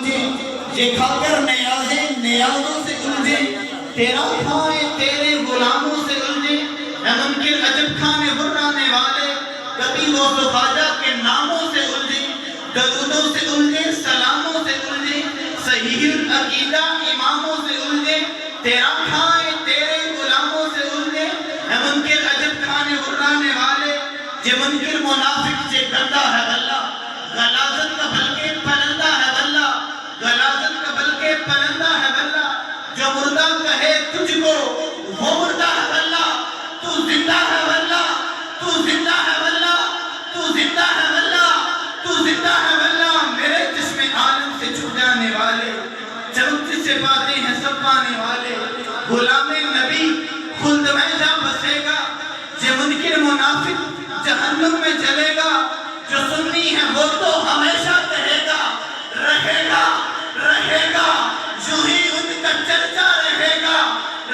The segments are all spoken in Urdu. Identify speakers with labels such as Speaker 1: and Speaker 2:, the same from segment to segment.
Speaker 1: گونجے، یہ کھا کر نیازیں نیازوں سے الجھے، تیرا کھائیں تیرے غلاموں سے الجھے، اے منکر عجب کھانے غرانے والے، کبھی وہ خواجہ کے ناموں سے الجھے، درودوں سے الجھے، سلاموں سے الجھے، صحیح العقیدہ اماموں سے الجھے، تیرا کھائیں تیرے غلاموں سے الجھے، اے منکر عجب کھانے غرانے والے، یہ منکر منافق سے گندہ ہے واللہ، غلاظت کا بلکہ پرندہ ہے واللہ، غلاظت کا بلکہ پرندہ ہے واللہ، جو مردہ کہے تجھ کو وہ مردہ ہے واللہ، تو زندہ ہے واللہ، تو زندہ ہے واللہ، تو زندہ ہے واللہ، تو زندہ ہے واللہ، میرے جسم عالم سے چھپ جانے والے، چمک سے پاتے ہیں سب پانے والے، غلام نبی خلد میں جا بسے گا، یہ منکر منافق جہنم میں جلے گا، جو سنی ہے وہ تو ہمیشہ کہے گا، رہے گا، رہے گا، یوں ہی ان کا چرچا رہے گا،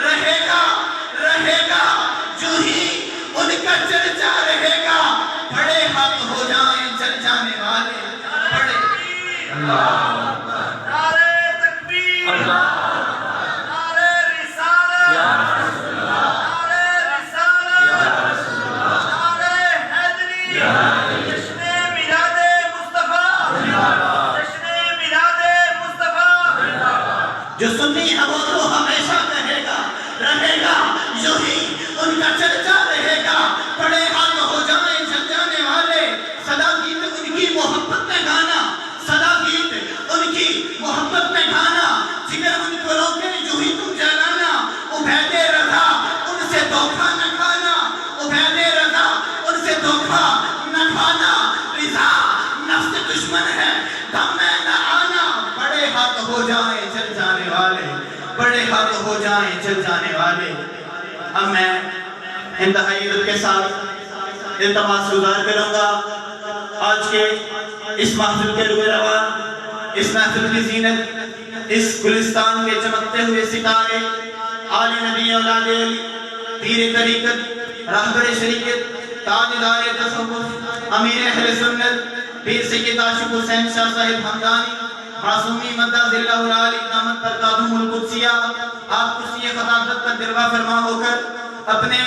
Speaker 1: رہے گا، رہے گا، یوں ہی ان کا چرچا رہے گا، بڑے ہاتھ ہو جائیں چل جانے والے، بڑے اللہ
Speaker 2: نعرہ تکبیر، نعرہ رسالت، نعرہ رسالت، نعرہ حیدری، جشن میلاد مصطفیٰ، جشن میلاد مصطفیٰ،
Speaker 1: جو سنی ہے وہ تو ہمیشہ کہے گا، رہے گا، یوں ہی ان کا چرچا رہے گا، بڑے ہاتھ ہو جائیں چل جانے والے، صدا گیت ان کی محبت میں گانا، صدا گیت ان کی محبت میں گانا، جگر ان کو روکے یوں ہی تم جلانا، عبید رضا ان سے دھوکہ نہ کھانا، عبید رضا ان سے دھوکہ نہ کھانا، رضا نفس دشمن ہے دم میں نہ آنا، بڑے ہاتھ ہو جائیں چل جانے والے، بڑے ہاتھ ہو جائیں چل جانے والے۔ اب میں انتہائی عدد کے ساتھ التماس گزار کروں گا آج کے اس محفل کے روئے روان، اس محفل کی زینت، اس گلستان کے چمکتے ہوئے ستارے، آل نبی اولاد علی، پیر طریقت، راہبر شریعت، تاجدار تصوف، امیر اہل سنت، پیر سید عاشق حسین شاہ صاحب حمدانی، معصومی مدد اللہ العالی دامت برکاتہم القدسیہ، آپ کرسی خطابت کا دربہ فرما ہو کر اپنے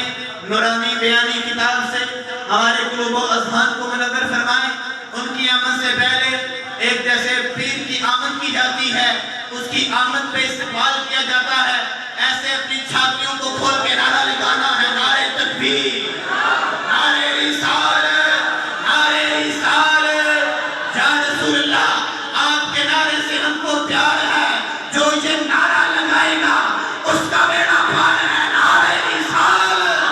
Speaker 1: نورانی بیانی کتاب سے ہمارے قلوب و اذہان کو منور فرمائیں۔ ان کی آمد سے پہلے ایک جیسے پیر کی آمد کی جاتی ہے، اس کی آمد پہ استقبال کیا جاتا ہے، ایسے اپنی چھاتیوں کو کھول کے نعرہ لگانا ہے، نعرہ تکبیر، نعرہ رسالت، نعرہ رسالت، یا رسول اللہ، آپ کے نعرے سے ہم کو پیار ہے، جو یہ نعرہ لگائے گا اس کا بیڑا پار ہے، نعرہ رسالت،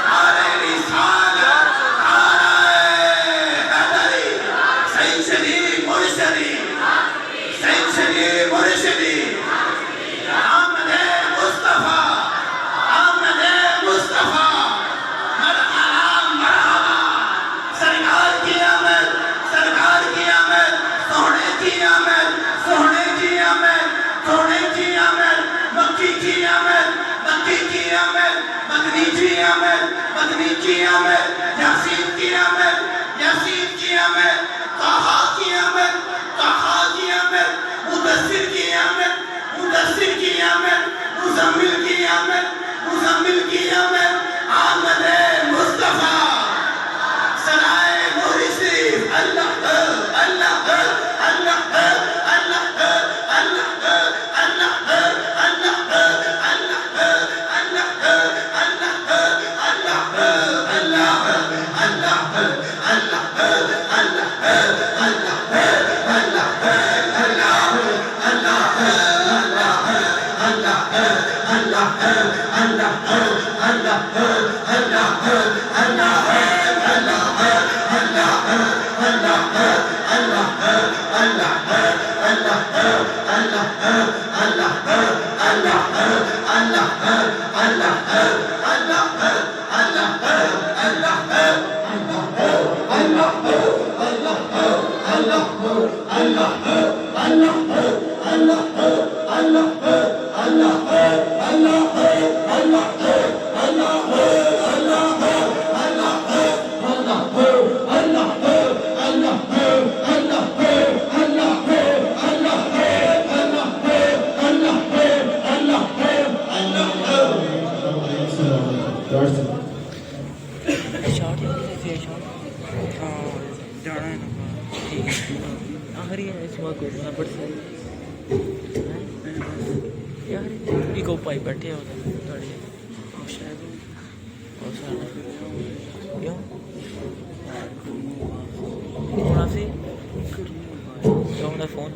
Speaker 1: نعرہ رسالت، نعرہ حیدری، سید شریف مرشدی، سید شریف مرشدی، آمد مصطفیٰ، آمد مصطفیٰ، مرحبا مرحبا، سرکار کی آمد، سرکار کی آمد، سونے کی آمد، سونے کی آمد، سونے کی آمد، مکی کی آمد، مکی کی آمد، مدنی کی آمد، مدنی کی آمد، یاسین کی آمد، یاسین کی آمد، طہا کی آمد، طہا کی آمد، مدثر کی آمد، مدثر کی آمد، مزمل کی آمد، مزمل کی آمد، آمد مصطفیٰ، سرائے مرشد، اللہ اللہ اللہ
Speaker 3: ਜਾਣਾ ਹੈ ਠੀਕ ਆਖਰੀ ਹੈ ਇਸ ਵਾਰ ਕੋਈ ਨਾ ਬੜ ਯਾਰ ਇੱਕ ਉਪਾਈ ਬੈਠੇ ਹੋ ਤੁਹਾਡੇ ਸ਼ਾਇਦ ਉਹ ਸਾਡਾ ਕਿਉਂ ਹੋਣਾ ਸੀ ਕਿਉਂ ਦਾ ਫੋਨ